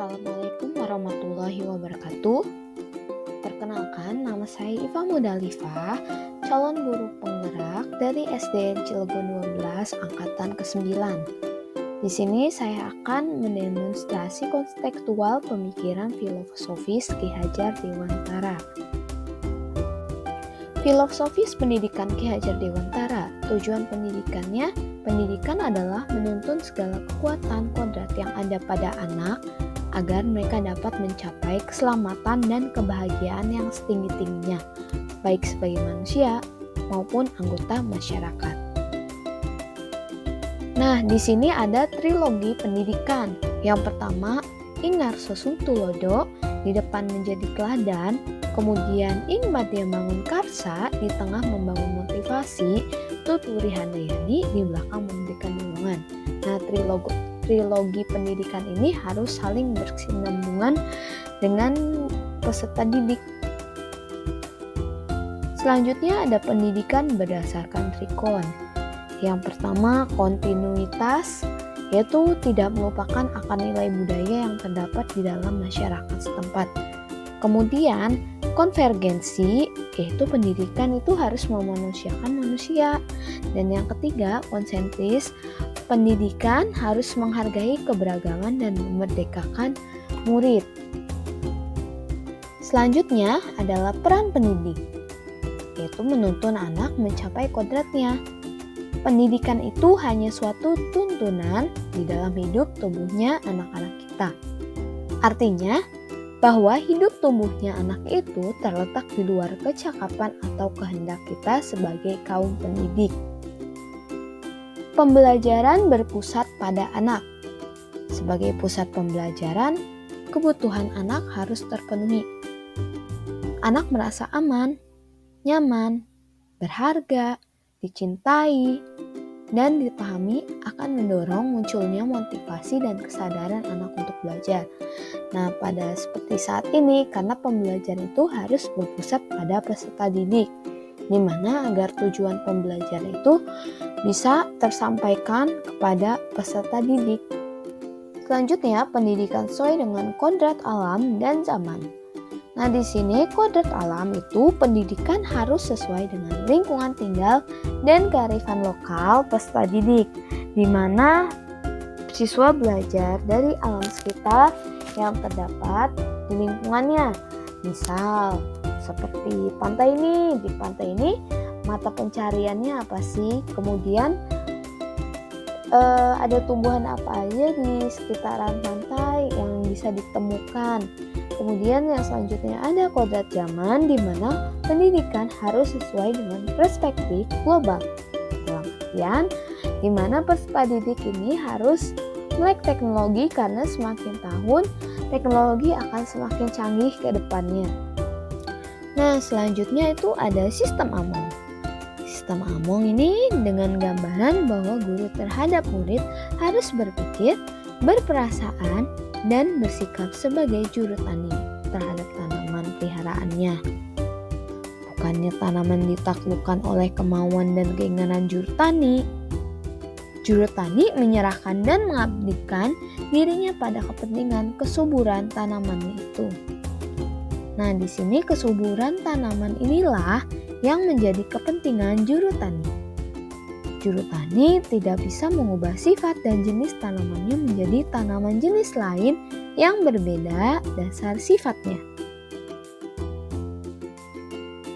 Assalamualaikum warahmatullahi wabarakatuh. Perkenalkan, nama saya Iva Mudalifah, calon guru penggerak dari SDN Cilegon 12 angkatan ke-9. Di sini saya akan mendemonstrasi kontekstual pemikiran filosofis Ki Hajar Dewantara. Filosofis pendidikan Ki Hajar Dewantara, tujuan pendidikannya, pendidikan adalah menuntun segala kekuatan kodrat yang ada pada anak agar mereka dapat mencapai keselamatan dan kebahagiaan yang setinggi-tingginya, baik sebagai manusia maupun anggota masyarakat. Nah, di sini ada trilogi pendidikan. Yang pertama, Ing Ngarso Tulodo, di depan menjadi teladan, kemudian Ing Madya Mangun Karsa, di tengah membangun motivasi, Tuturi Handayani, di belakang memberikan dukungan. Nah, trilogi pendidikan ini harus saling berkesinambungan dengan peserta didik. Selanjutnya ada pendidikan berdasarkan trikon. Yang pertama, kontinuitas, yaitu tidak melupakan akan nilai budaya yang terdapat di dalam masyarakat setempat. Kemudian, konvergensi, yaitu pendidikan itu harus memanusiakan manusia. Dan yang ketiga, konsentris, pendidikan harus menghargai keberagaman dan memerdekakan murid. Selanjutnya adalah peran pendidik, yaitu menuntun anak mencapai kodratnya. Pendidikan itu hanya suatu tuntunan di dalam hidup tumbuhnya anak-anak kita. Artinya, bahwa hidup tumbuhnya anak itu terletak di luar kecakapan atau kehendak kita sebagai kaum pendidik. Pembelajaran berpusat pada anak. Sebagai pusat pembelajaran, kebutuhan anak harus terpenuhi. Anak merasa aman, nyaman, berharga, dicintai, dan dipahami akan mendorong munculnya motivasi dan kesadaran anak untuk belajar. Nah, pada seperti saat ini, karena pembelajaran itu harus berpusat pada peserta didik, di mana agar tujuan pembelajaran itu bisa tersampaikan kepada peserta didik. Selanjutnya, pendidikan sesuai dengan kodrat alam dan zaman. Nah, di sini kodrat alam itu pendidikan harus sesuai dengan lingkungan tinggal dan kearifan lokal peserta didik, di mana siswa belajar dari alam sekitar yang terdapat di lingkungannya. Misal, seperti pantai ini, di pantai ini mata pencariannya apa sih? Kemudian ada tumbuhan apa aja di sekitaran pantai yang bisa ditemukan. Kemudian yang selanjutnya ada kodrat zaman, di mana pendidikan harus sesuai dengan perspektif global. Dalam artian, di mana peserta didik ini harus melek teknologi karena semakin tahun teknologi akan semakin canggih ke depannya. Nah, selanjutnya itu ada sistem Among. Sistem Among ini dengan gambaran bahwa guru terhadap murid harus berpikir, berperasaan, dan bersikap sebagai juru tani terhadap tanaman peliharaannya. Bukannya tanaman ditaklukkan oleh kemauan dan keinginan juru tani. Juru tani menyerahkan dan mengabdikan dirinya pada kepentingan kesuburan tanamannya itu. Nah, di sini kesuburan tanaman inilah yang menjadi kepentingan juru tani. Juru tani tidak bisa mengubah sifat dan jenis tanamannya menjadi tanaman jenis lain yang berbeda dasar sifatnya.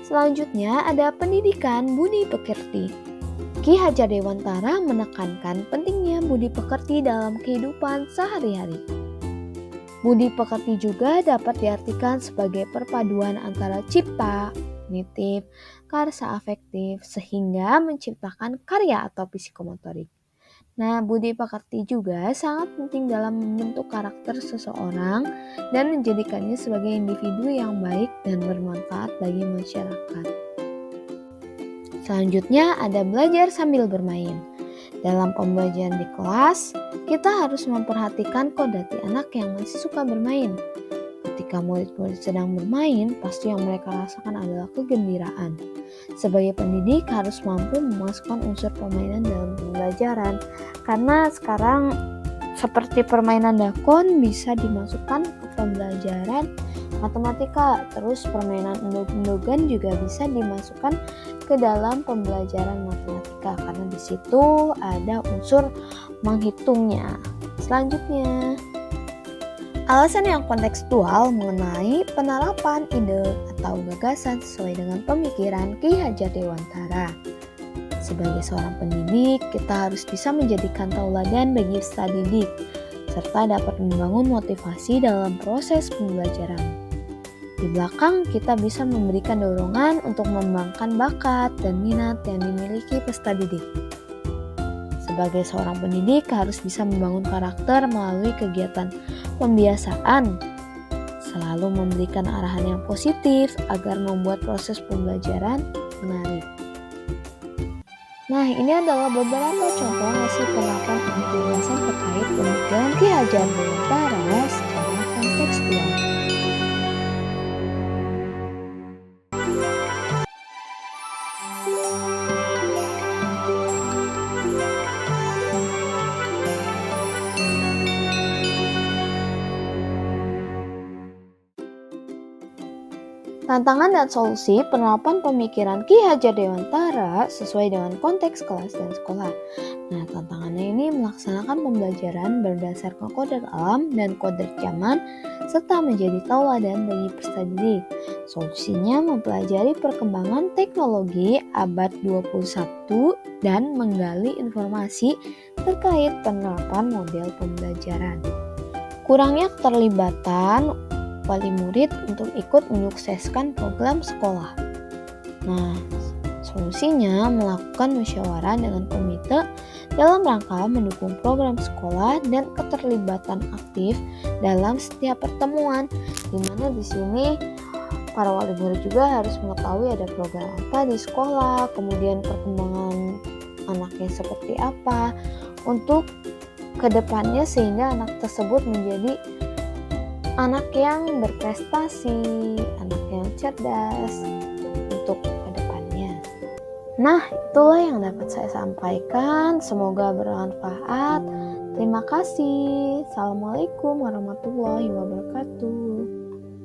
Selanjutnya ada pendidikan budi pekerti. Ki Hajar Dewantara menekankan pentingnya budi pekerti dalam kehidupan sehari-hari. Budi pekerti juga dapat diartikan sebagai perpaduan antara cipta, kognitif, karsa afektif, sehingga menciptakan karya atau psikomotorik. Nah, budi pekerti juga sangat penting dalam membentuk karakter seseorang dan menjadikannya sebagai individu yang baik dan bermanfaat bagi masyarakat. Selanjutnya ada belajar sambil bermain. Dalam pembelajaran di kelas, kita harus memperhatikan kodrat anak yang masih suka bermain. Ketika murid-murid sedang bermain, pasti yang mereka rasakan adalah kegembiraan. Sebagai pendidik harus mampu memasukkan unsur permainan dalam pembelajaran, karena sekarang seperti permainan dakon bisa dimasukkan ke pembelajaran matematika. Terus permainan endog-endogan juga bisa dimasukkan ke dalam pembelajaran matematika karena di situ ada unsur menghitungnya. Selanjutnya, alasan yang kontekstual mengenai penerapan ide atau gagasan sesuai dengan pemikiran Ki Hajar Dewantara. Sebagai seorang pendidik, kita harus bisa menjadikan tauladan bagi peserta didik, serta dapat membangun motivasi dalam proses pembelajaran. Di belakang, kita bisa memberikan dorongan untuk mengembangkan bakat dan minat yang dimiliki peserta didik. Sebagai seorang pendidik, harus bisa membangun karakter melalui kegiatan pembiasaan, selalu memberikan arahan yang positif agar membuat proses pembelajaran menarik. Nah, ini adalah beberapa contoh hasil penerapan gagasan terkait pemikiran Ki Hajar Dewantara secara kontekstual. Tantangan dan solusi penerapan pemikiran Ki Hajar Dewantara sesuai dengan konteks kelas dan sekolah. Nah, tantangannya ini melaksanakan pembelajaran berdasarkan kodrat alam dan kodrat zaman serta menjadi tauladan bagi peserta didik. Solusinya mempelajari perkembangan teknologi abad 21 dan menggali informasi terkait penerapan model pembelajaran. Kurangnya keterlibatan wali murid untuk ikut menyukseskan program sekolah. Nah, solusinya melakukan musyawarah dengan komite dalam rangka mendukung program sekolah dan keterlibatan aktif dalam setiap pertemuan, di mana di sini para wali murid juga harus mengetahui ada program apa di sekolah, kemudian perkembangan anaknya seperti apa untuk kedepannya sehingga anak tersebut menjadi anak yang berprestasi, anak yang cerdas untuk kedepannya. Nah, itulah yang dapat saya sampaikan. Semoga bermanfaat. Terima kasih. Assalamualaikum warahmatullahi wabarakatuh.